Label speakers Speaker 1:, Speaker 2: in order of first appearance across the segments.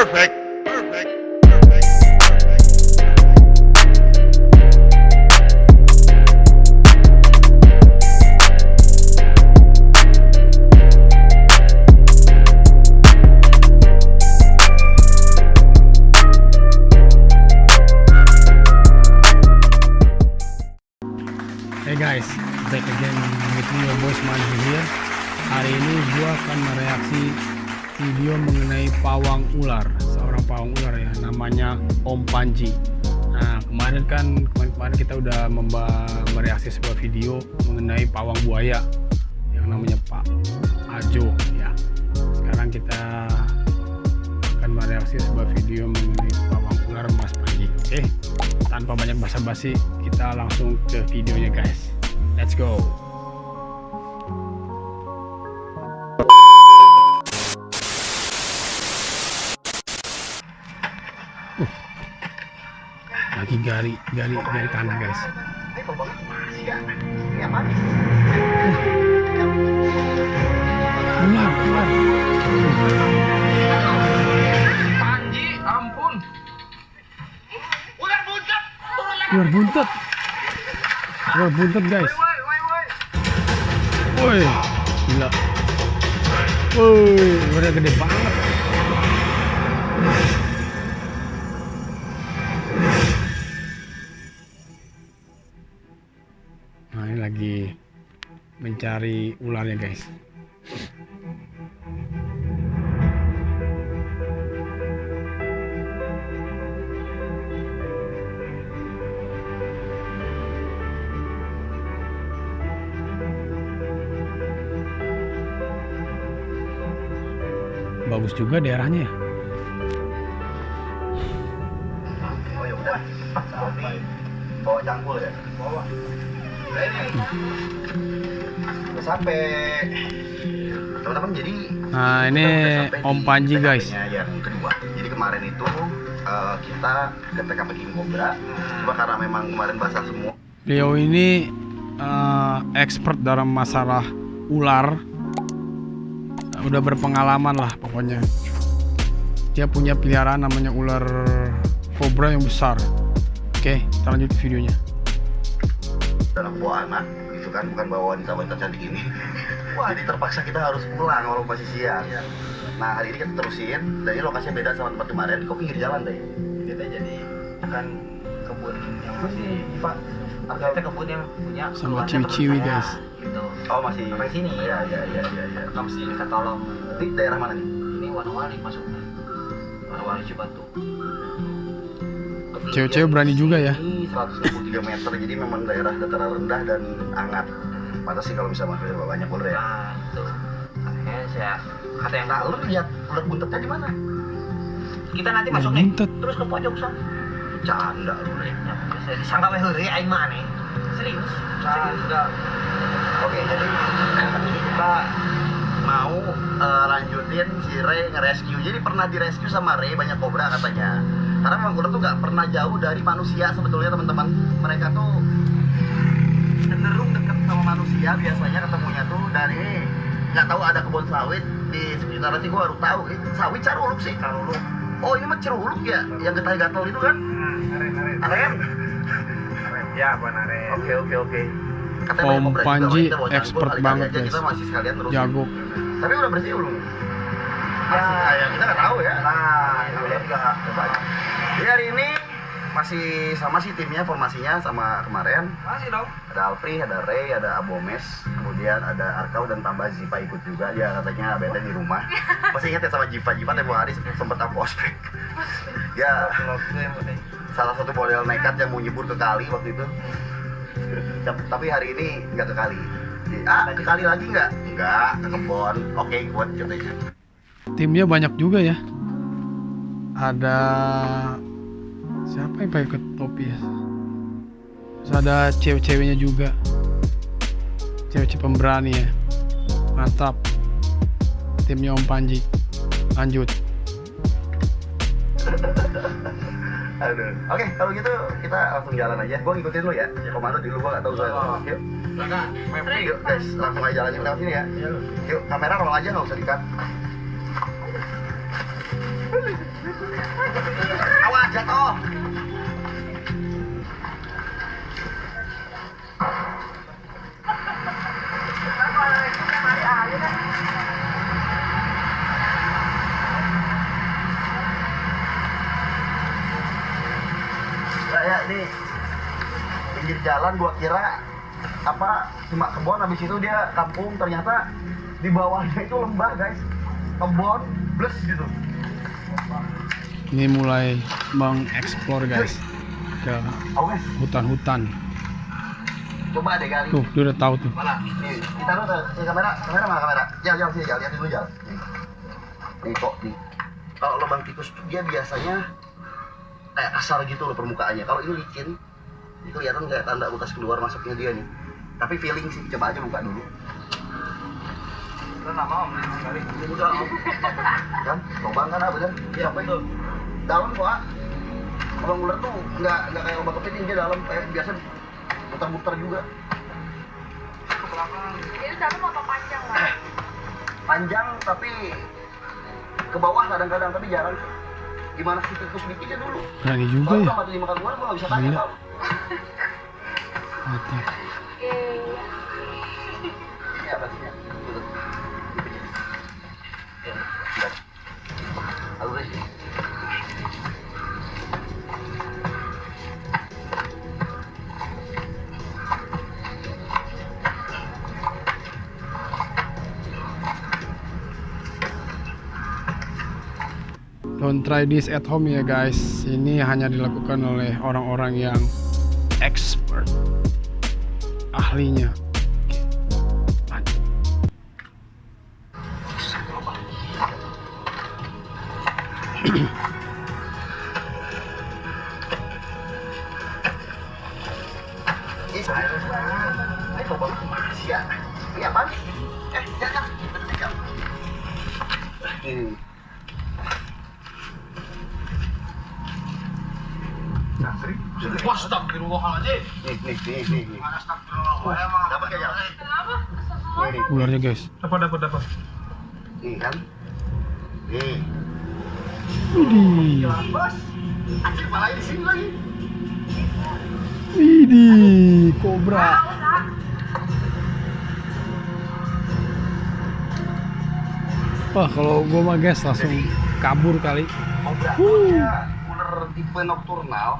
Speaker 1: Perfect. Perfect.
Speaker 2: Hey guys, back again with me, your boss Manji here. Hari ini gua akan mereaksi video mengenai pawang ular, seorang pawang ular ya, namanya Om Panji. Nah, kemarin kita udah mereaksi sebuah video mengenai pawang buaya yang namanya Pak Ajo ya. Sekarang kita akan mereaksi sebuah video mengenai pawang ular Mas Panji. Oke, tanpa banyak basa-basi, kita langsung ke videonya guys. Let's go. Lagi gali tanah guys. Ular.
Speaker 3: Panji, ampun.
Speaker 2: Ular buntet guys. Woi, gila. Woi, ularnya gede banget. Nah, ini lagi mencari ularnya guys. Bagus juga daerahnya ya.
Speaker 4: Oh ya udah, bawa cangkul ya. Bawa. Udah sampai. Teman-teman jadi.
Speaker 2: Nah ini Om Panji guys.
Speaker 4: Yang kedua. Jadi kemarin itu kita ke TKP King Cobra. Cuma karena memang kemarin basah semua.
Speaker 2: Beliau ini expert dalam masalah ular. Udah berpengalaman lah pokoknya. Dia punya peliharaan namanya ular kobra yang besar. Oke, kita lanjut ke videonya.
Speaker 4: Dalam bawa anak gitu kan, bukan bawa wanita cantik ini. Wah, jadi terpaksa kita harus pulang walaupun masih siang. Nah, hari ini kita terusin. Dan ini lokasinya beda sama tempat kemarin. Kok pinggir jalan deh. Kita jadi akan kebun yang masih Pak. Kita kebun yang punya
Speaker 2: Sama ciwi-ciwi guys.
Speaker 4: Gitu. Oh, masih sampai sini. Iya. Kita mesti minta tolong. Di daerah mana nih? Ini Wanawali masuknya. Wanawali Cibatu.
Speaker 2: Cewek-cewek berani juga ya.
Speaker 4: Ini 163 meter, jadi memang daerah dataran rendah dan hangat. Pantas sih kalau bisa masuk banyak ular ya. Nah, itu. Makanya saya kata yang lu lihat ular buntetnya di mana? Kita nanti masuk nih. Terus ke pojok sana. Canda lu nih. Saya disangka heureuy aing mah nih. Serius. Oke, jadi ini kita mau lanjutin si Ray nge-rescue. Jadi pernah di-rescue sama Ray banyak kobra katanya. Karena memang ular tuh nggak pernah jauh dari manusia sebetulnya teman-teman. Mereka tuh cenderung dekat sama manusia biasanya ketemunya tuh dari nggak tahu ada kebun sawit di sekitar sih gua baru tahu. Sawit Caruluk sih. Caruluk. Oh ini mah Caruluk ya, yang getah-gatal itu kan? Aren.
Speaker 3: Ya, Bang Aren.
Speaker 4: Oke.
Speaker 2: Om Panji expert banget guys.
Speaker 4: Kita masih sekalian terusin.
Speaker 2: Jago.
Speaker 4: Tapi udah bersih belum? Ya, kita nggak tahu ya. Nah, itu juga nggak banyak. Jadi hari ini masih sama sih timnya, formasinya sama kemarin.
Speaker 3: Masih dong.
Speaker 4: Ada Alfri, ada Ray, ada Abomes, kemudian ada Arkau dan tambah Ziva ikut juga. Dia katanya bete di rumah. Masih ingat ya sama Ziva tempo hari sempat aku ospek. Ya, salah satu model nekat yang mau nyebur ke kali waktu itu. Tapi hari ini nggak ke kali. Ke kali lagi nggak? Nggak, ke kebon. Oke, buat katanya.
Speaker 2: Timnya banyak juga ya. Ada siapa yang pakai topi ya? Terus ada cewek-ceweknya juga. Cewek-cewek pemberani ya. Mantap. Timnya Om Panji. Lanjut.
Speaker 4: Aduh. Oke, kalau gitu kita langsung jalan aja. Gua ngikutin lu ya. Komando di lu gua enggak tahu soalnya. Yuk. Yuk guys, langsung aja jalanin lewat sini ya. Yuk, kamera roll aja enggak usah di-cut. Awas jatuh. Saya ini pinggir jalan, gua kira apa cuma kebun, habis itu dia kampung, ternyata di bawahnya itu lembah guys, kebun plus gitu.
Speaker 2: Ini mulai mengeksplor guys ke
Speaker 4: Oke,
Speaker 2: hutan-hutan.
Speaker 4: coba deh kali.
Speaker 2: Tuh, dia udah tahu tuh.
Speaker 4: Mana? Nih, kita taruh tuh kamera mana kamera? Jal sini, lihat dulu Jal. Nih kok nih. Kalau lubang tikus tuh dia biasanya kayak kasar gitu loh permukaannya. Kalau ini licin, ini kelihatan kayak tanda bekas keluar masuknya dia nih. Tapi feeling sih, coba aja buka dulu.
Speaker 3: Udah nama om sekali.
Speaker 4: Udah om. Kan, lubang kan apa bener? Iya, apa itu? Dalam kok. Lubang ular tuh nggak kayak lubang kepiting, dia dalam kayak biasa muter-muter juga.
Speaker 3: Ke belakang.
Speaker 1: Itu dalam apa panjang lah?
Speaker 4: Panjang tapi ke bawah kadang-kadang, tapi jarang. Gimana sih tikus bikinnya dulu?
Speaker 2: Berani juga
Speaker 4: Kalau
Speaker 2: ya.
Speaker 4: udah mati dimakan ular, gua nggak bisa tanya
Speaker 2: Gila.
Speaker 4: tau.
Speaker 2: Mati.
Speaker 4: Ini apa sih? Dulu. Dipijit. Ya, lihat. Alurnya sih.
Speaker 2: Don't try this at home ya guys. Ini hanya dilakukan oleh orang-orang yang expert, ahlinya. Lanjut.
Speaker 4: Ini saya. Ini lubang masih ya. Ini apaan? Jangan. Ini.
Speaker 3: Astagfirullahaladzim.
Speaker 4: Nih. Dapat gak ya?
Speaker 1: Kenapa?
Speaker 4: Nih.
Speaker 2: Ularnya guys.
Speaker 3: Dapat.
Speaker 4: Nih kan? Nih.
Speaker 2: Widih.
Speaker 4: Bos. Anjir, malah di sini lagi.
Speaker 2: Widih, kobra. Wah, kalau gua mah guys langsung kabur kali.
Speaker 4: Kobra dia ular tipe nocturnal,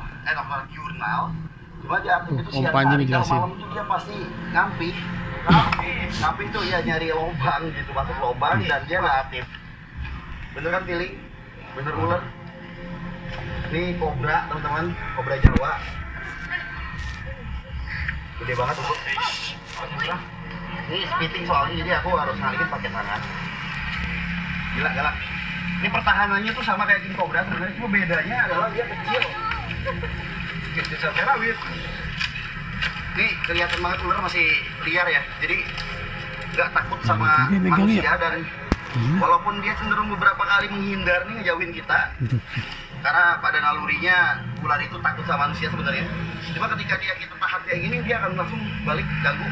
Speaker 4: diurnal. Cuma dia aktif itu
Speaker 2: Om
Speaker 4: siang
Speaker 2: Panji
Speaker 4: hari. Kalau
Speaker 2: ngejelasin.
Speaker 4: malam itu dia pasti ngampi. Ngampi itu ya nyari lubang gitu, masuk lubang dan dia nggak aktif. Bener kan feeling? Bener ular. Ini kobra teman-teman, kobra Jawa. Gede banget tuh. Ini spitting soalnya, jadi aku harus ngalihin pakai tangan. Gila galak. Ini pertahanannya tuh sama kayak king cobra sebenarnya, cuma bedanya adalah dia kecil. Kecil serawit. Ini kelihatan banget ular masih liar ya, jadi nggak takut sama
Speaker 2: Dia megang
Speaker 4: manusia
Speaker 2: ya?
Speaker 4: dan
Speaker 2: Gila.
Speaker 4: walaupun dia cenderung beberapa kali menghindar nih ngejauhin kita, karena pada nalurinya ular itu takut sama manusia sebenarnya. Cuma ketika dia kita tahan kayak gini, dia akan langsung balik ganggu,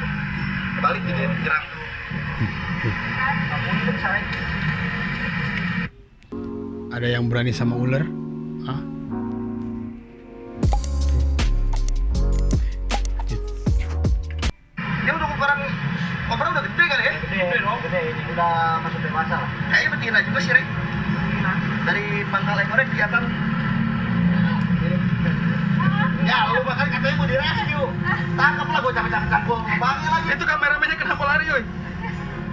Speaker 4: balik gitu ya, nyerang. Kamu itu saya.
Speaker 2: Ada yang berani sama ular? Hah?
Speaker 4: Dia udah ukuran kobra udah gede kali ya? Gede dong. Gede, ini udah masuk dewasa lah. Kayaknya betina juga sih, Rek. Dari pangkal ekornya kelihatan. Ya, lu bahkan katanya mau direscue. Tangkap lah, gue capek-capek cangkul lubangnya lagi.
Speaker 3: Itu kameramennya kenapa lari, yoi?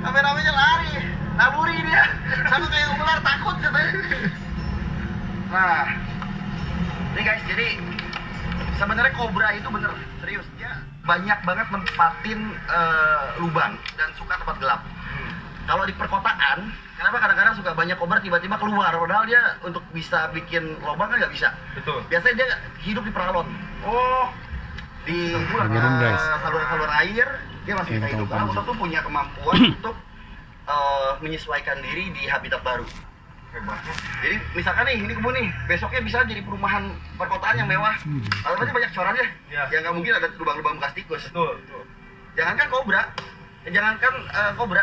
Speaker 4: Kameramennya lari, naburi dia. Sama kayak ular, takut katanya. Nah, ini guys, jadi sebenarnya kobra itu bener serius, dia banyak banget nempatin lubang dan suka tempat gelap. Kalau di perkotaan, kenapa kadang-kadang suka banyak kobra tiba-tiba keluar, padahal dia untuk bisa bikin lubang kan nggak bisa.
Speaker 3: Betul.
Speaker 4: Biasanya dia hidup di peralon,
Speaker 3: Oh,
Speaker 4: di
Speaker 2: Lagian, guys.
Speaker 4: saluran air, dia masih bisa
Speaker 2: Yang
Speaker 4: hidup.
Speaker 2: tahu
Speaker 4: Karena
Speaker 2: Panji.
Speaker 4: ular tuh punya kemampuan untuk menyesuaikan diri di habitat baru.
Speaker 3: hebatnya.
Speaker 4: Jadi misalkan nih, ini kebun nih, besoknya bisa jadi perumahan perkotaan yang mewah. Kalau aja banyak corannya,
Speaker 3: Ya.
Speaker 4: ya nggak mungkin ada lubang-lubang bekas tikus.
Speaker 3: Betul.
Speaker 4: Jangankan kobra,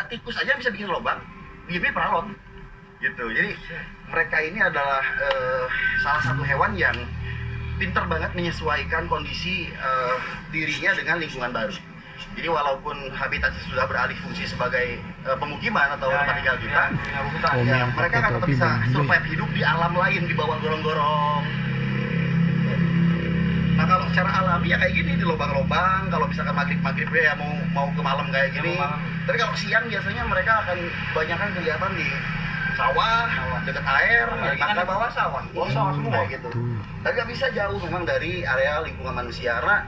Speaker 4: tikus aja bisa bikin lubang, di peralon. gitu. Jadi mereka ini adalah salah satu hewan yang pinter banget menyesuaikan kondisi dirinya dengan lingkungan baru. Jadi walaupun habitatnya sudah beralih fungsi sebagai pemukiman atau tempat tinggal kita, ya, mereka kan tetap bisa survive hidup di alam lain di bawah gorong-gorong. Nah kalau secara alami ya kayak gini di lubang-lubang. Kalau misalkan maghrib ya mau ke malam kayak gini. Tapi kalau siang biasanya mereka akan kebanyakan kelihatan di sawah, dekat air, di bawah sawah semua gitu. Tapi nggak bisa jauh memang dari area lingkungan manusia karena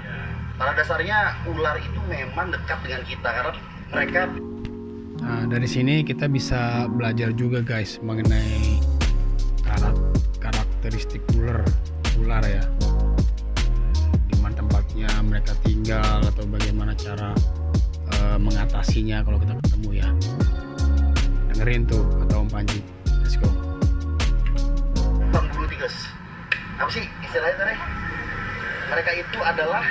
Speaker 4: pada dasarnya ular itu memang dekat dengan kita karena mereka.
Speaker 2: Nah, dari sini kita bisa belajar juga guys mengenai karakteristik ular ya. Di mana tempatnya mereka tinggal atau bagaimana cara mengatasinya kalau kita ketemu ya. Dengerin tuh kata Om Panji. Let's go.
Speaker 4: Bulu tikus. Apa sih istilahnya tadi? Mereka itu adalah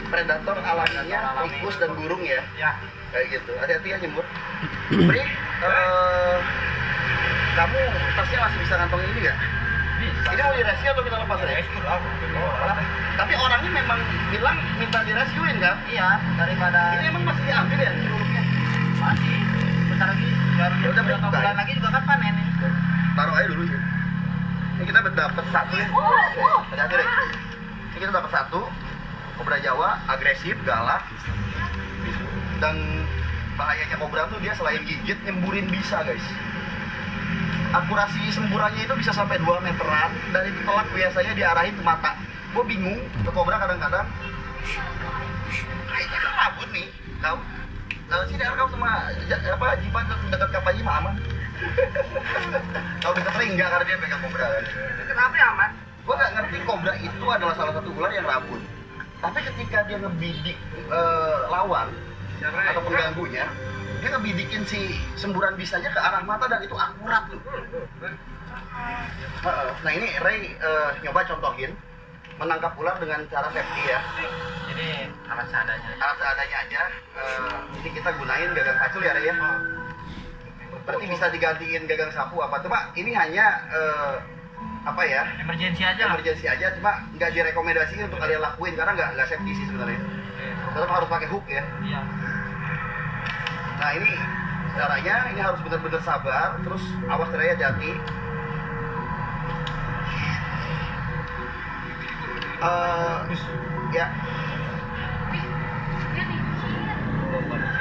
Speaker 4: predator alaminya tikus dan burung ya.
Speaker 3: Ya.
Speaker 4: Kayak gitu. Hati-hati ya nyembur. Bri, kamu tasnya masih bisa ngantongin ini nggak?
Speaker 3: Bisa.
Speaker 4: Ini mau direscue atau kita lepas aja? Tapi orangnya memang bilang minta direscuein kan?
Speaker 3: Iya, daripada
Speaker 4: Ini emang masih diambil ya celurupnya?
Speaker 3: masih bentar lagi
Speaker 4: Ya udah,
Speaker 3: beberapa
Speaker 4: buka.
Speaker 3: bulan lagi juga kan panen ini.
Speaker 4: Taruh aja dulu sih. Ini kita dapat satu ya. Hati-hati deh. Ini kita dapat satu. Kobra Jawa agresif, galak. Dan bahayanya kobra tuh dia selain gigit nyemburin bisa guys. Akurasi semburannya itu bisa sampai 2 meteran dan itu telak biasanya diarahin ke mata. Gue bingung ke kobra kadang-kadang. Kayaknya kan rambut nih. Kau sini kau sama jipan dekat kapalnya mah aman. Kalau deket ring enggak karena dia pegang kobra kan.
Speaker 1: Kenapa ya, aman?
Speaker 4: Gue nggak ngerti kobra itu adalah salah satu ular yang rabun. Tapi ketika dia ngebidik lawan atau pengganggunya, dia ngebidikin si semburan bisanya ke arah mata dan itu akurat loh. Nah ini Ray nyoba contohin menangkap ular dengan cara safety ya.
Speaker 3: Jadi alat seadanya.
Speaker 4: Alat seadanya aja. Ini kita gunain gagang pacul ya Ray ya. Berarti bisa digantiin gagang sapu apa tuh Pak? Ini hanya apa ya?
Speaker 3: Emergency aja lah.
Speaker 4: Emergency aja, cuma nggak direkomendasikan untuk kalian lakuin karena nggak safety sih sebenarnya. Tetap harus pakai hook ya.
Speaker 3: Iya.
Speaker 4: Nah ini caranya, ini harus benar-benar sabar, terus awas Raya hati. Ya.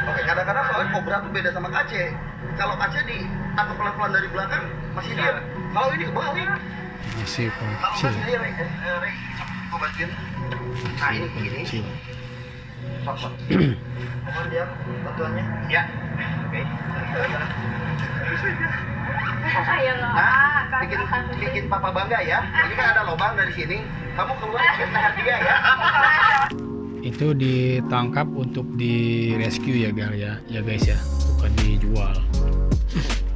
Speaker 4: Oke, kadang-kadang soalnya kobra tuh beda sama kace. Kalau kace ditangkap pelan-pelan dari belakang masih diam. Kalau ini kebalik.
Speaker 2: Masih
Speaker 4: Kalau
Speaker 2: kecil.
Speaker 4: nggak sendiri, Ray, gue bantuin. Nah ini begini.
Speaker 2: Kecil.
Speaker 4: Sok. Mohon dia bantuannya. Ya. Oke. Nah, bikin papa bangga ya. Ini kan ada lubang dari sini. Kamu keluar ke tangan dia ya.
Speaker 2: Itu ditangkap untuk di rescue ya guys ya, bukan dijual.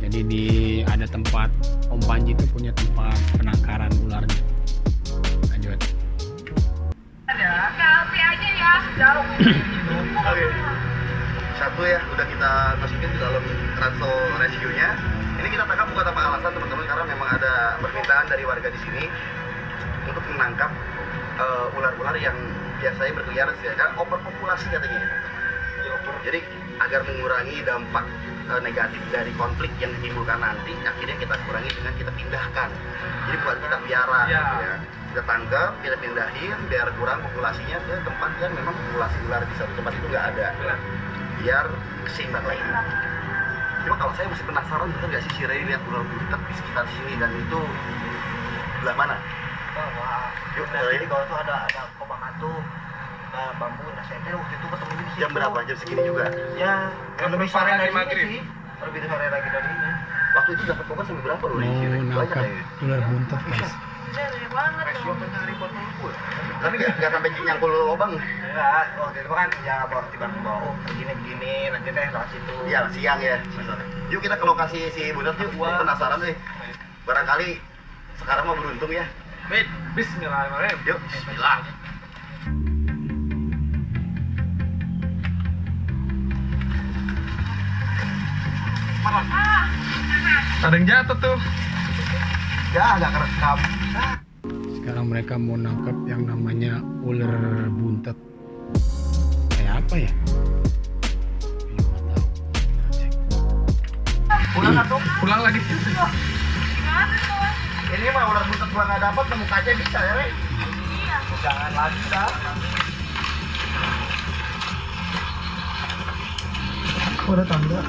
Speaker 2: Jadi ada tempat Om Panji itu punya tempat penangkaran ularnya. Lanjut.
Speaker 1: Selfie aja ya, jauh.
Speaker 4: Oke. Satu ya, udah kita masukin di dalam ranso rescue-nya. Ini kita tangkap bukan tanpa alasan teman-teman, karena memang ada permintaan dari warga di sini untuk menangkap ular-ular yang biasanya berkeliaran sih, karena overpopulasi katanya. Jadi agar mengurangi dampak negatif dari konflik yang ditimbulkan nanti, akhirnya kita kurangi dengan kita pindahkan. Jadi bukan kita piara,
Speaker 3: Ya.
Speaker 4: gitu ya. Kita tangkap, kita pindahin biar kurang populasinya ke tempat yang memang populasi ular di satu tempat itu nggak ada, biar seimbang lagi. Cuma kalau saya masih penasaran, betul nggak sih si Ray lihat ular buntut di sekitar sini dan itu belah mana?
Speaker 3: Wah.
Speaker 4: Yuk,
Speaker 3: Jadi kalau tuh ada kobang atu, bambu, nasete waktu itu ketemu di situ.
Speaker 4: jam berapa? Jam segini juga?
Speaker 3: Ya, lebih sore dari
Speaker 4: maghrib.
Speaker 3: ini sih. Lebih sore lagi dari ini.
Speaker 4: Waktu itu dapat kobar sampai berapa loh?
Speaker 2: Mau nangkap ular buntut guys.
Speaker 1: Banyak banget
Speaker 3: Resio
Speaker 1: tuh.
Speaker 3: nyari buat ngumpul.
Speaker 4: Tapi nggak sampai nyangkul lubang.
Speaker 3: Enggak, waktu itu kan ya bawa tiba-tiba oh begini nanti teh lewat situ.
Speaker 4: Iya, siang ya. Yuk kita ke lokasi si buntut yuk. Gua penasaran nih. Barangkali sekarang mah beruntung ya.
Speaker 3: Bismillahirrahmanirrahim.
Speaker 4: Yuk, bismillah.
Speaker 1: Ah,
Speaker 5: Ada yang jatuh tuh.
Speaker 3: Ya agak kerekam.
Speaker 2: Sekarang mereka mau nangkap yang namanya ular buntet. Kayak apa ya? Belum tahu. Kita cek.
Speaker 3: Pulang tuh.
Speaker 5: Pulang lagi.
Speaker 3: Ini mah ular buntet gua nggak dapat, nemu kaca bisa ya, Rey?
Speaker 1: Iya.
Speaker 3: Jangan lagi dah.
Speaker 5: Oh, ada tangga.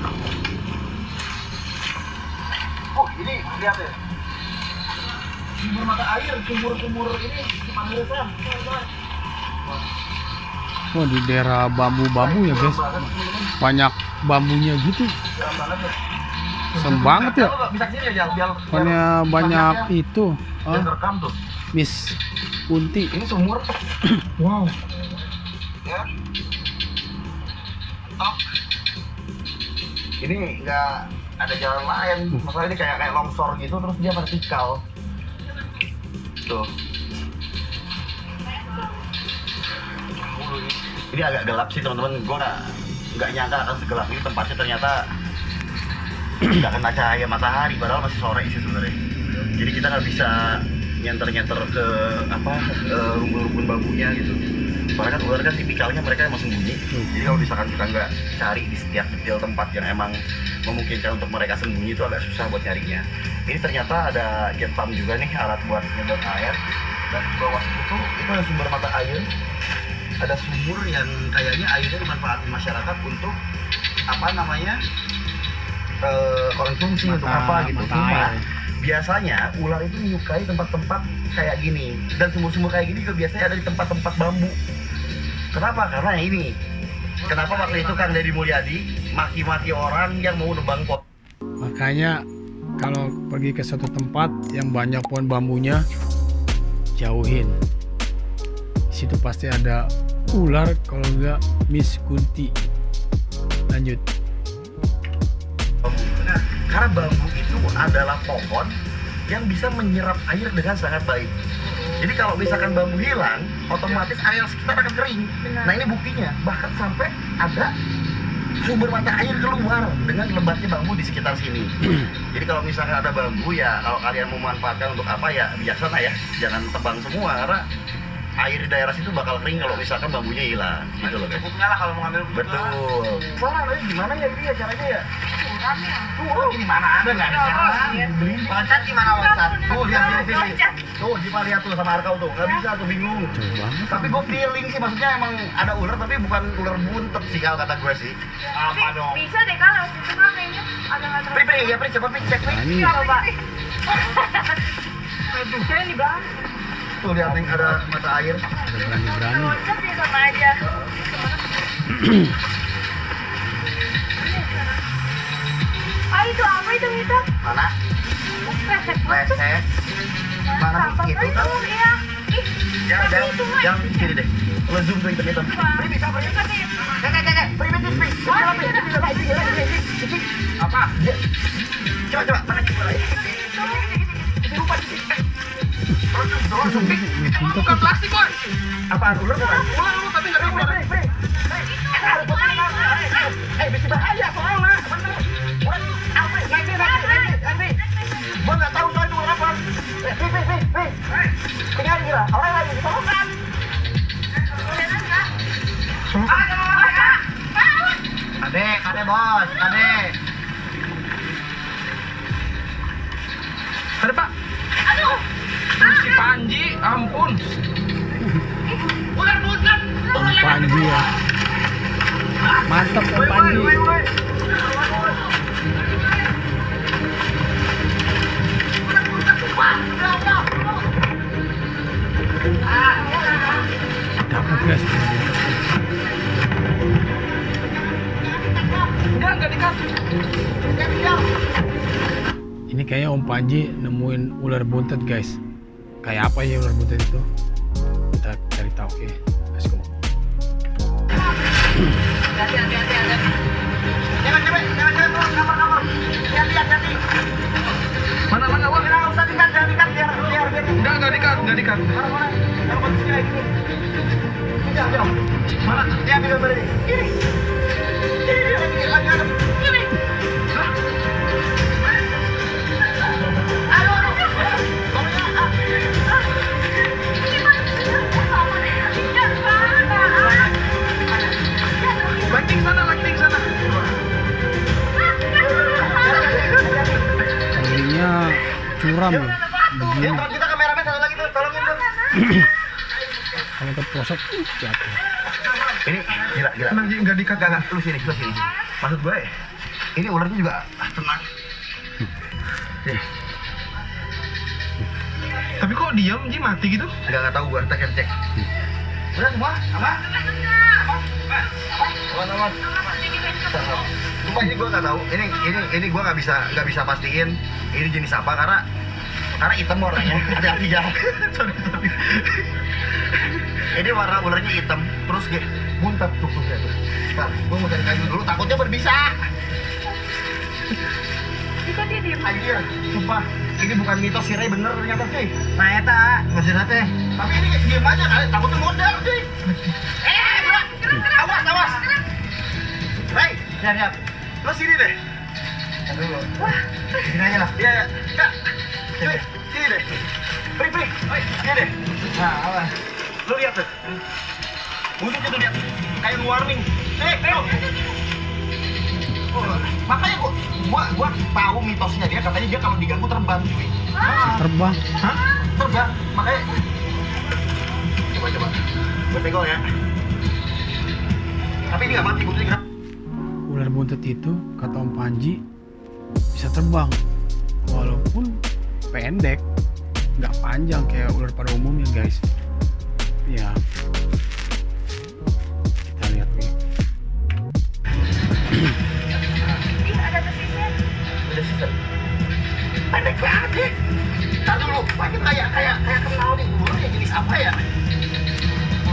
Speaker 3: Oh, ini lihat ya. Sumber mata air, sumur-sumur ini di Panggilsan.
Speaker 2: Oh, di daerah bambu-bambu ya guys. Banyak bambunya gitu.
Speaker 3: Serem banget ya.
Speaker 2: Serem banget ya.
Speaker 3: Kalau bisa sini aja biar
Speaker 2: Pokoknya banyak itu.
Speaker 3: biar rekam tuh.
Speaker 2: Miss Kunti.
Speaker 3: Ini sumur.
Speaker 5: Wow.
Speaker 3: Ya. Top. Ini nggak ada jalan lain. Masalah ini kayak longsor gitu, terus dia vertikal. Tuh. Ini agak gelap sih teman-teman. Gue nggak nyangka akan segelap ini tempatnya, ternyata nggak kena cahaya matahari. Padahal masih sore sih sebenarnya. Jadi kita nggak bisa nyenter-nyenter ke rumpun-rumpun bambunya gitu. Soalnya kan ular kan tipikalnya mereka emang sembunyi. Jadi kalau misalkan kita nggak cari di setiap detail tempat yang emang memungkinkan untuk mereka sembunyi, itu agak susah buat nyarinya. Ini ternyata ada jet pump juga nih, alat buat nyedot air. Dan di bawah itu ada sumber mata air. Ada sumur yang kayaknya airnya dimanfaatkan masyarakat untuk konsumsi untuk apa gitu.
Speaker 2: mata
Speaker 3: Cuma
Speaker 2: air.
Speaker 3: biasanya ular itu menyukai tempat-tempat kayak gini, dan sumur-sumur kayak gini juga biasanya ada di tempat-tempat bambu. Kenapa? Karena ini. Kenapa waktu itu Kang Deddy Mulyadi maki-maki orang yang mau nebang pot?
Speaker 2: Makanya kalau pergi ke satu tempat yang banyak pohon bambunya, jauhin. Di situ pasti ada ular, kalau enggak Miss Kunti. Lanjut.
Speaker 3: Nah, karena bambu itu adalah pohon yang bisa menyerap air dengan sangat baik. Jadi kalau misalkan bambu hilang, otomatis area sekitar akan kering. Nah ini buktinya, bahkan sampai ada sumber mata air keluar dengan lebatnya bambu di sekitar sini. Jadi kalau misalkan ada bambu ya, kalau kalian mau memanfaatkan untuk apa ya bijaksana ya, jangan tebang semua karena air di daerah situ bakal kering kalau misalkan bambunya hilang. Gitu loh guys.
Speaker 1: Cukupnya lah kalau mau ngambil
Speaker 3: Betul. Soalnya gimana ya ini ya caranya ya?
Speaker 1: kurang ya.
Speaker 3: Tuh, ini mana ada nggak ada cara? Beli loncat gimana loncat? Tuh lihat sini. Tuh, Jipa lihat tuh sama Arkau tuh, nggak bisa tuh bingung.
Speaker 2: Jauh banget.
Speaker 3: Tapi gue feeling sih, maksudnya emang ada ular tapi bukan ular buntet sih kalau kata gue sih. Apa dong?
Speaker 1: Bisa deh kan, waktu itu kan kayaknya ada nggak terlalu.
Speaker 3: Pri, ya Pri, coba Pri cek Pri.
Speaker 2: Nah, ini
Speaker 1: Coba. Aduh, saya di belakang.
Speaker 3: Tuh lihat nih ada mata air.
Speaker 2: ada berani-berani.
Speaker 1: Loncat ya sama aja. Ah itu apa itu Mita?
Speaker 3: Mana?
Speaker 1: Pesek.
Speaker 3: Leset. Mana
Speaker 1: Sampah
Speaker 3: nih? Itu
Speaker 1: itu
Speaker 3: kan?
Speaker 1: iya. Ih,
Speaker 3: Jangan sini deh. Lo zoom tuh hitam-hitam. Pri bisa Pri. Kakak. Pri betis Pri. Apa? Coba. Mana coba lagi? Ini lupa di sini.
Speaker 2: Itu
Speaker 5: Bukan plastik, boy.
Speaker 3: Apaan ular bukan?
Speaker 5: Ular lu tapi nggak keluar.
Speaker 3: Bisa bahaya soalnya. Bener. Nanti. Gua nggak tahu soal itu ular apa. Kira. Orang lagi ditolongkan. Kade bos, kade.
Speaker 5: Ada, Pak.
Speaker 1: Aduh.
Speaker 5: Si Panji, ampun.
Speaker 1: Ular buntet.
Speaker 2: Om Panji ya. Mantap Om Panji. Dapat guys.
Speaker 5: Enggak dikasih.
Speaker 2: Ini kayaknya Om Panji nemuin ular buntet guys. Kayak apa ya ular buntet itu? Kita cari tahu. Oke, let's go.
Speaker 1: Hati.
Speaker 3: Jangan turun kamar. Hati.
Speaker 5: Mana, wah.
Speaker 3: Nggak usah dikat, jangan dikat biar.
Speaker 5: Enggak dikat.
Speaker 3: Mana? Kalau posisinya kayak gini. Jauh. Mana? Dia ambil gambar ini. Ini lagi ada. Ini.
Speaker 2: curam loh. Begini.
Speaker 4: Ya, kita kameramen satu lagi tuh, tolongin tuh.
Speaker 2: Kalau ke pelosok jatuh.
Speaker 4: Ini gila.
Speaker 5: Nggak dikat.
Speaker 4: Enggak, lu sini. Maksud gue, ini ularnya juga tenang.
Speaker 5: Tapi kok diam Ji, mati gitu?
Speaker 4: Enggak tahu gue, kita cek. Udah semua? Aman? Aman. Sumpah ini gue nggak tahu. Ini gue nggak bisa pastiin ini jenis apa karena hitam warnanya. Hati-hati ya. Sorry. Ini warna ularnya hitam, terus dia muntah tuh ya tuh. Sekarang gue mau cari kayu dulu, takutnya berbisa.
Speaker 1: Kok dia diem?
Speaker 4: Anjir, sumpah. Ini bukan mitos sih, Ray, bener ternyata cuy. Nah, eta, maksudnya teh. Tapi ini diem aja kali, takutnya modal cuy. Bro, awas. Ray, siap. Lo sini deh. Aduh. Wah, sini aja lah. Iya. Kak, cuy, sini deh. Pri, sini deh. Nah, awas. Lo lihat tuh. Butuh tuh lihat. Kayak warning. Tuh. Oh, makanya gua tahu mitosnya dia, katanya dia kalau diganggu terbang cuy.
Speaker 2: Terbang.
Speaker 4: Hah? Terbang, makanya coba gue pegang ya. Tapi ini nggak mati, buktinya gerak.
Speaker 2: Ular buntet itu kata Om Panji bisa terbang walaupun pendek, nggak panjang kayak ular pada umumnya guys. Ya, kita lihat nih.
Speaker 1: Ih, ada tersisir.
Speaker 4: Udah sih, pendek banget ya. Ntar dulu, ini kayak kenal nih ular ya, jenis apa ya?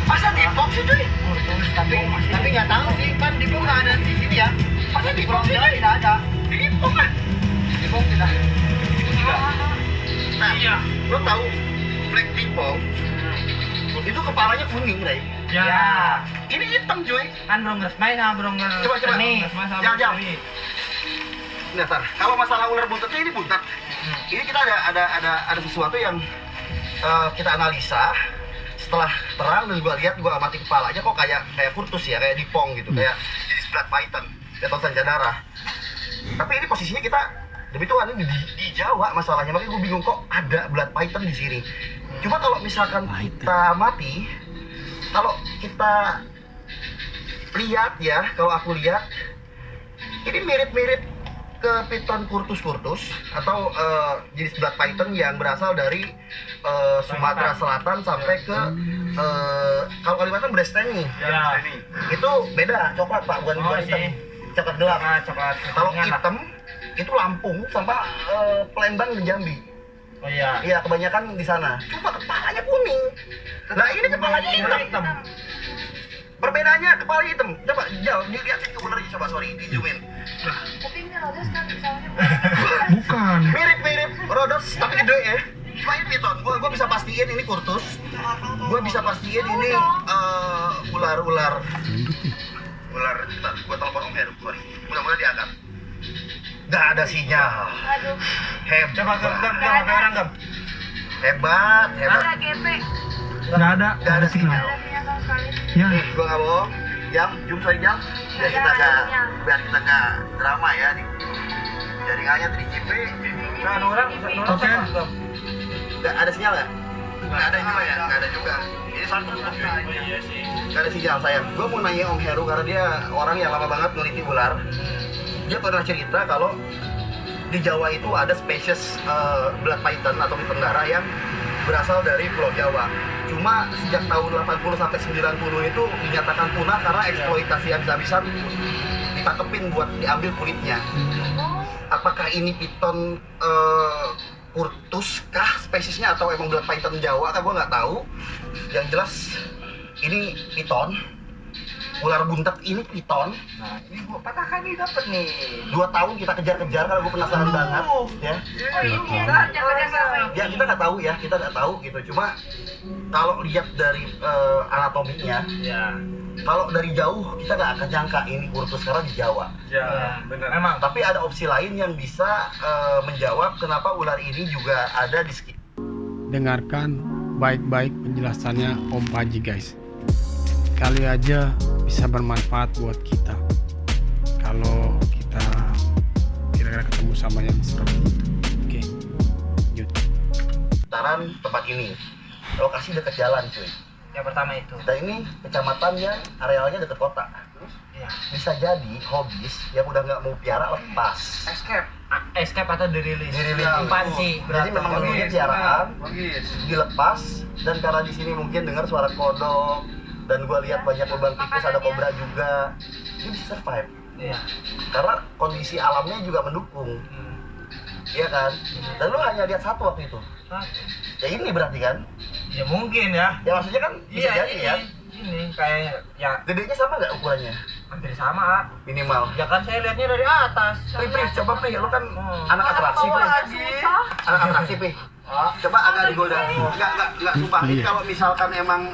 Speaker 4: Masa dipong sih cuy? Tapi nggak tahu sih, kan dipong nggak ada di sini ya. Masa dipong sih cuy? Tidak ada. Dipong kan? Dipong tidak. Nah,
Speaker 5: Iya.
Speaker 4: lo tahu black dipong? Itu kepalanya kuning, Ray.
Speaker 5: Ya.
Speaker 4: Ini hitam cuy.
Speaker 6: Kan belum resmi sama belum
Speaker 4: Coba.
Speaker 6: nih.
Speaker 4: Jangan. Nah, tar. Kalau masalah ular buntetnya ini buntet. Ini kita ada sesuatu yang kita analisa. Setelah terang dan gua lihat, gua amati kepalanya kok kayak kurtus ya, kayak dipong gitu, kayak jenis blood python, atau sanja darah. Tapi ini posisinya kita demi Tuhan ini di Jawa masalahnya, makanya gua bingung kok ada blood python di sini. Cuma kalau misalkan kita amati, kalau kita lihat ya, kalau aku lihat ini mirip-mirip ke piton kurtus atau jenis blood python yang berasal dari Sumatera Selatan sampai ke kalau Kalimantan Bresteni.
Speaker 5: Ya.
Speaker 4: Itu beda, coklat Pak, bukan hitam. Coklat gelap.
Speaker 6: Coklat.
Speaker 4: Kalau hitam itu Lampung sama Palembang dan Jambi.
Speaker 6: Oh iya.
Speaker 4: Iya, kebanyakan di sana. Cuma kepalanya kuning. Nah, ini kepalanya hitam. Perbedaannya kepala hitam. Coba jauh dilihat itu benernya, coba sorry di zoomin.
Speaker 1: Tapi ini Rodos kan misalnya.
Speaker 5: Bukan.
Speaker 4: Mirip Rodos tapi gede ya. Cuma ini piton. Gua bisa pastiin ini kurtus. Gua bisa pastiin ini ular. Bentar, gua telepon Om Heru. Sorry. Mudah-mudahan diangkat. Gak ada sinyal.
Speaker 1: Aduh,
Speaker 4: Hebat.
Speaker 6: Coba gem.
Speaker 4: Hebat.
Speaker 1: ada GP.
Speaker 5: Nggak ada.
Speaker 4: Gak ada sinyal.
Speaker 1: Ada minyak sama sekali.
Speaker 5: Ya.
Speaker 4: Nih, gua nggak bohong. Jam sorry jam. Biar kita nggak drama ya. Jaringannya 3GP.
Speaker 5: Oke.
Speaker 4: Nggak ada sinyal nggak? Nggak ada juga ya? Nggak ada juga. Ini satu. Nggak ada sinyal sayang. Gua mau nanya Om Heru karena dia orang yang lama banget neliti ular. Dia pernah cerita kalau di Jawa itu ada spesies blood python atau piton darah yang berasal dari Pulau Jawa. Cuma sejak tahun 80 sampai 90 itu dinyatakan punah karena eksploitasi habis-habisan, ditangkepin buat diambil kulitnya. Apakah ini piton kurtus kah spesiesnya atau emang blood python Jawa kan gua nggak tahu. Yang jelas ini piton. Ular buntet ini piton. Nah, ini gua patahkan nih dapet nih. 2 tahun kita kejar-kejar karena gua penasaran banget ya.
Speaker 1: Oh ini jangan
Speaker 4: Ya kita nggak tahu ya, kita nggak tahu gitu. Cuma kalau lihat dari anatominya,
Speaker 6: Ya.
Speaker 4: kalau dari jauh kita nggak akan nyangka ini kurtus karena di Jawa.
Speaker 5: Ya, benar.
Speaker 6: Memang.
Speaker 4: Tapi ada opsi lain yang bisa menjawab kenapa ular ini juga ada di sekitar.
Speaker 2: Dengarkan baik-baik penjelasannya Om Panji guys. Kali aja bisa bermanfaat buat kita kalau kita kira-kira ketemu sama yang seperti itu. Oke, lanjut.
Speaker 4: sekitaran tempat ini. Lokasi dekat jalan cuy.
Speaker 6: Yang pertama itu.
Speaker 4: Dan ini kecamatan yang arealnya dekat kota.
Speaker 6: Iya.
Speaker 4: Bisa jadi hobis yang udah nggak mau piara lepas.
Speaker 6: Escape atau dirilis.
Speaker 4: Dirilis.
Speaker 6: Ekspansi.
Speaker 4: Jadi memang menurutnya piaraan dilepas, dan karena di sini mungkin dengar suara kodok dan gua lihat banyak lubang tikus, ada kobra juga, ini bisa survive.
Speaker 6: Iya.
Speaker 4: Karena kondisi alamnya juga mendukung, iya kan? Dan lu hanya lihat satu waktu itu. Ya ini berarti kan?
Speaker 6: Ya mungkin ya.
Speaker 4: Ya maksudnya kan bisa jadi
Speaker 6: ini,
Speaker 4: ya.
Speaker 6: Ini kayak ya
Speaker 4: Gedenya sama nggak ukurannya?
Speaker 6: hampir sama.
Speaker 4: Minimal.
Speaker 6: Ya kan saya lihatnya dari atas.
Speaker 4: Pri, coba Pri, lu kan anak atraksi Pri. Anak atraksi Pri. Coba agak digoda. Enggak sumpah. Ini kalau misalkan emang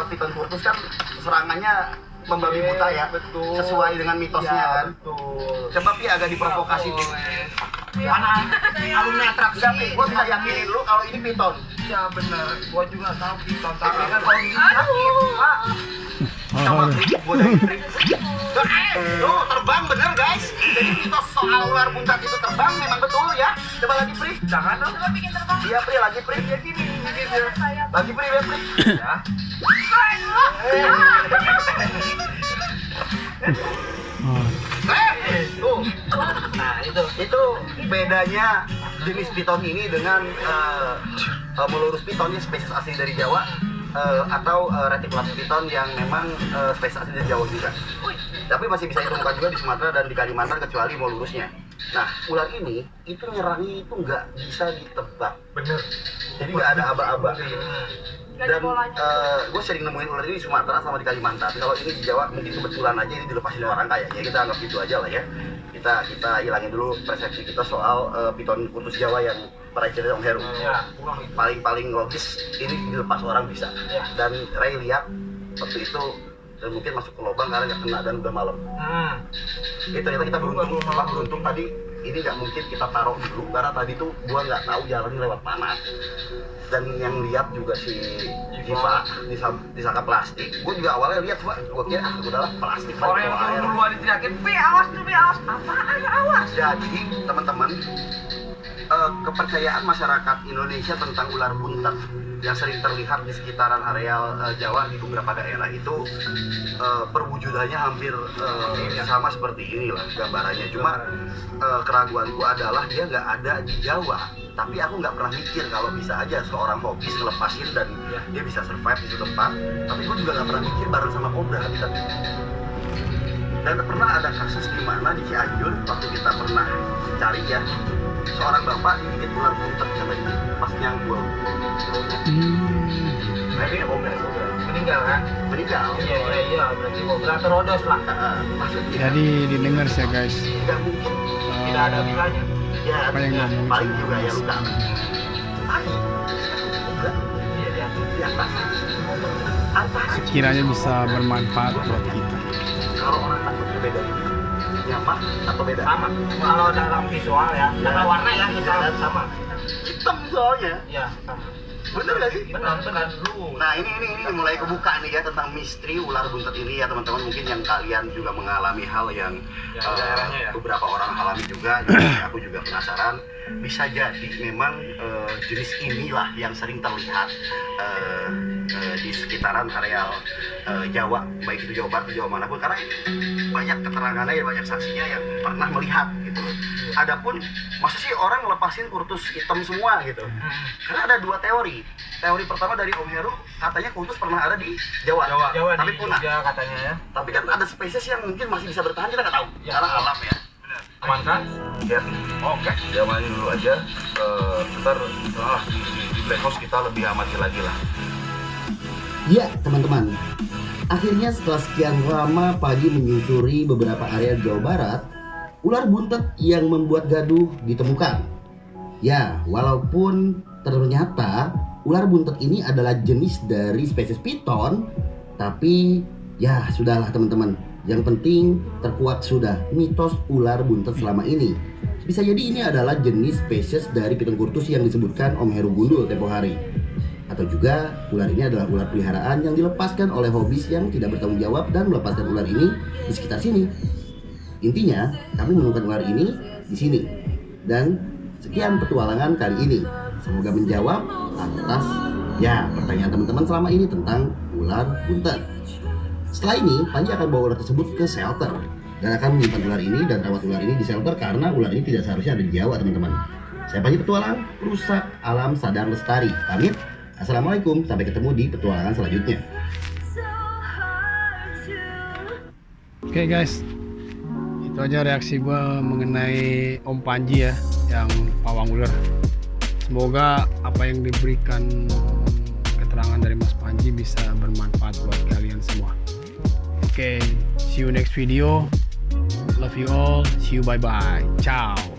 Speaker 4: Piton Kurtus kan serangannya membabi buta ya.
Speaker 5: Betul.
Speaker 4: Sesuai dengan mitosnya kan.
Speaker 5: Betul.
Speaker 4: Coba Pri agak diprovokasi Pri.
Speaker 6: Mana alumni atraksi?
Speaker 4: Enggak Pri, gua bisa yakinin lu kalau ini Piton.
Speaker 5: Ya benar. Gua juga tahu Piton,
Speaker 4: Tapi
Speaker 5: tapi
Speaker 4: kan kalau ini sakit, Pak. Coba Pri, gua dari Pri. Tuh terbang bener guys. Jadi mitos soal ular buntat itu terbang memang betul ya. Coba lagi Pri.
Speaker 5: jangan dong.
Speaker 1: Coba bikin terbang.
Speaker 4: Iya Pri, lagi Pri. Ya gini,
Speaker 1: Saya.
Speaker 4: lagi Pri, ya Pri.
Speaker 5: Ya.
Speaker 2: Oh,
Speaker 4: Tuh.
Speaker 6: Nah, itu
Speaker 4: Bedanya jenis piton ini dengan Melurus piton yang spesies asli dari Jawa, atau Reticulatus piton yang memang spesies asli dari Jawa juga. Tapi masih bisa ditemukan juga di Sumatera dan di Kalimantan kecuali Molurusnya. Nah, ular ini itu nyerangnya itu nggak bisa ditebak.
Speaker 5: Bener.
Speaker 4: Jadi nggak ada aba-aba.
Speaker 1: Nggak ada
Speaker 4: Dan
Speaker 1: bolanya.
Speaker 4: gue sering nemuin ular ini di Sumatera sama di Kalimantan. Kalau ini di Jawa mungkin kebetulan aja ini dilepasin orang kayaknya. Kita anggap gitu aja lah ya. Kita hilangin dulu persepsi kita soal Piton Kurtus Jawa yang pernah cerita Om Heru.
Speaker 6: ya.
Speaker 4: Paling logis ini dilepas orang bisa. Dan Ray lihat waktu itu dan mungkin masuk ke lubang karena nggak kena dan udah malam. Ini ternyata kita beruntung tadi ini nggak mungkin kita taruh dulu karena tadi tuh gua nggak tahu jalannya lewat mana. Dan yang lihat juga si Jiva disangka plastik. Gue juga awalnya lihat, gue kira udahlah plastik.
Speaker 5: Orang yang
Speaker 4: air.
Speaker 5: duluan diteriakin,
Speaker 1: Pi, awas tuh, Pi, awas. Apaan, awas.
Speaker 4: Jadi teman-teman, kepercayaan masyarakat Indonesia tentang ular buntet yang sering terlihat di sekitaran areal Jawa di beberapa daerah itu perwujudannya hampir sama seperti inilah gambarannya. Cuma keraguanku adalah dia nggak ada di Jawa. Tapi aku nggak pernah mikir kalau bisa aja seorang hobis ngelepasin dan dia bisa survive di suatu tempat. Tapi gue juga nggak pernah mikir bareng sama kobra habitatnya. Dan pernah ada kasus di mana di Cianjur waktu kita pernah cari ya, seorang bapak digigit ular buntet katanya pas nyangkul. Nah ini kobra.
Speaker 6: Meninggal kan?
Speaker 4: Meninggal.
Speaker 6: Iya, berarti kobra terodos lah.
Speaker 4: Maksudnya
Speaker 2: jadi didengar ya guys.
Speaker 4: nggak mungkin
Speaker 6: Tidak ada bisanya.
Speaker 4: ya
Speaker 2: Apa yang ngomong
Speaker 4: paling
Speaker 2: sama
Speaker 4: juga ya
Speaker 2: Mas?
Speaker 4: luka. Tapi kobra
Speaker 6: Iya, dia.
Speaker 4: di atas. Atas.
Speaker 2: Sekiranya bisa bermanfaat buat kita.
Speaker 4: Kalau orang takutnya beda ini. Nyaman atau beda?
Speaker 6: Sama. Kalau dalam visual ya, karena warna ya kita sama.
Speaker 4: Hitam soalnya.
Speaker 6: Iya, sama.
Speaker 4: Bener gak sih?
Speaker 6: Benar lu.
Speaker 4: Nah ini mulai kebuka nih ya tentang misteri ular buntet ini ya teman-teman. Mungkin yang kalian juga mengalami hal yang
Speaker 5: Ya, daerahnya ya.
Speaker 4: beberapa orang alami juga. Jadi aku juga penasaran. Bisa jadi memang jenis inilah yang sering terlihat di sekitaran areal Jawa, baik itu Jawa Barat atau Jawa manapun. Karena banyak keterangannya ya, banyak saksinya yang pernah melihat gitu loh. Adapun masa sih orang ngelepasin kurtus hitam semua gitu? Karena ada dua teori. Teori pertama dari Om Heru, katanya kurtus pernah ada di Jawa,
Speaker 6: Jawa
Speaker 4: tapi
Speaker 6: di
Speaker 4: punah.
Speaker 6: Jogja katanya ya.
Speaker 4: Tapi kan ada spesies yang mungkin masih bisa bertahan, kita nggak tahu. Karena alam ya.
Speaker 5: Aman kan?
Speaker 4: Ya, oke. Diamanin dulu aja. Ntar setelah di Black House kita lebih amati lagi lah.
Speaker 7: Ya teman-teman, akhirnya setelah sekian lama pagi menyusuri beberapa area Jawa Barat, ular buntet yang membuat gaduh ditemukan. Ya, walaupun ternyata ular buntet ini adalah jenis dari spesies piton, tapi ya sudahlah teman-teman. Yang penting terkuat sudah mitos ular buntet selama ini. Bisa jadi ini adalah jenis spesies dari Piton Kurtus yang disebutkan Om Heru Gundul tempo hari. Atau juga ular ini adalah ular peliharaan yang dilepaskan oleh hobis yang tidak bertanggung jawab dan melepaskan ular ini di sekitar sini. Intinya, kami menemukan ular ini di sini. Dan sekian petualangan kali ini. semoga menjawab atas pertanyaan teman-teman selama ini tentang ular buntet. Setelah ini, Panji akan bawa ular tersebut ke shelter dan akan menyimpan ular ini dan rawat ular ini di shelter karena ular ini tidak seharusnya ada di Jawa, teman-teman. Saya Panji Petualang, rusak alam sadar lestari. Pamit. Assalamualaikum, sampai ketemu di petualangan selanjutnya.
Speaker 2: Oke guys, itu aja reaksi gue mengenai Om Panji ya, yang pawang ular. Semoga apa yang diberikan keterangan dari Mas Panji bisa bermanfaat buat kalian semua. Oke, see you next video. Love you all. See you, bye bye. Ciao.